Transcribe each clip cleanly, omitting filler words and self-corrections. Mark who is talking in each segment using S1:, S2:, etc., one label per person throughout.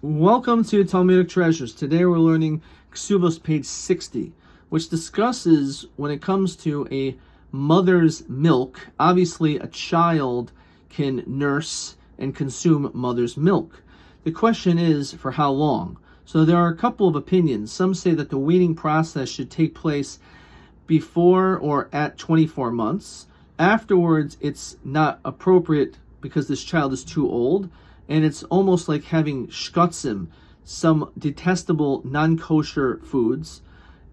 S1: Welcome to Talmudic Treasures. Today we're learning Ketubot page 60, which discusses when it comes to a mother's milk. Obviously, a child can nurse and consume mother's milk. The question is, for how long? So there are a couple of opinions. Some say that the weaning process should take place before or at 24 months. Afterwards, it's not appropriate because this child is too old. And it's almost like having shkotzim, some detestable non-kosher foods.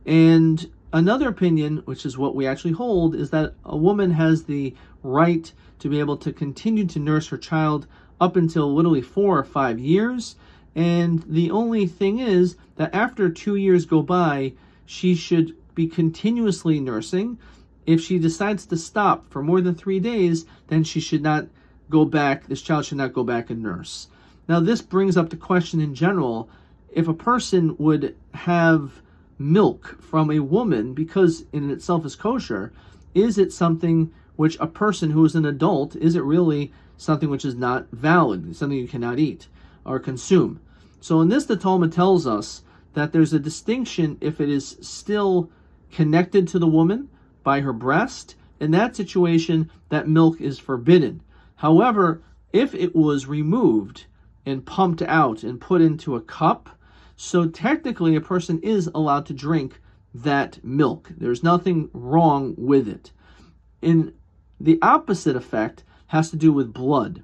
S1: And another opinion, which is what we actually hold, is that a woman has the right to be able to continue to nurse her child up until literally 4 or 5 years. And the only thing is that after 2 years go by, she should be continuously nursing. If she decides to stop for more than 3 days, then she should not go back, this child should not go back and nurse. Now this brings up the question in general, if a person would have milk from a woman because in itself is kosher, is it something which a person who is an adult, is it really something which is not valid, something you cannot eat or consume? So in this, the Talmud tells us that there's a distinction if it is still connected to the woman by her breast. In that situation, that milk is forbidden. However, if it was removed and pumped out and put into a cup, so technically a person is allowed to drink that milk. There's nothing wrong with it. And the opposite effect has to do with blood.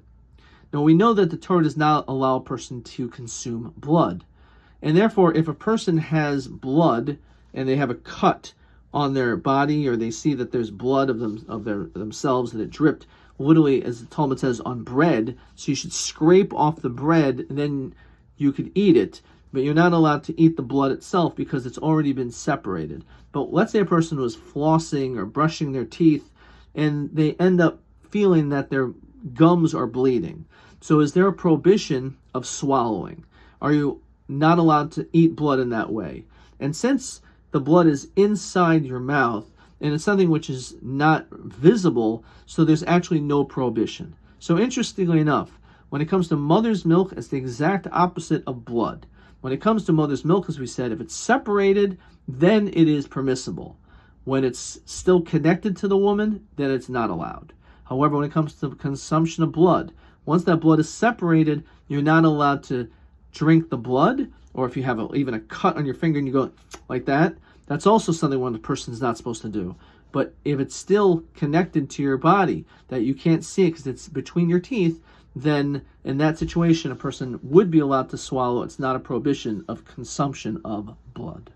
S1: Now we know that the Torah does not allow a person to consume blood. And therefore, if a person has blood and they have a cut on their body, or they see that there's blood of themselves and it dripped, literally, as the Talmud says, on bread, so you should scrape off the bread, and then you could eat it, but you're not allowed to eat the blood itself because it's already been separated. But let's say a person was flossing or brushing their teeth, and they end up feeling that their gums are bleeding. So is there a prohibition of swallowing? Are you not allowed to eat blood in that way? And since the blood is inside your mouth, and it's something which is not visible, so there's actually no prohibition. So interestingly enough, when it comes to mother's milk, it's the exact opposite of blood. When it comes to mother's milk, as we said, if it's separated, then it is permissible. When it's still connected to the woman, then it's not allowed. However, when it comes to the consumption of blood, once that blood is separated, you're not allowed to drink the blood, or if you have even a cut on your finger and you go like that, that's also something one person's not supposed to do. But if it's still connected to your body, that you can't see it because it's between your teeth, then in that situation, a person would be allowed to swallow. It's not a prohibition of consumption of blood.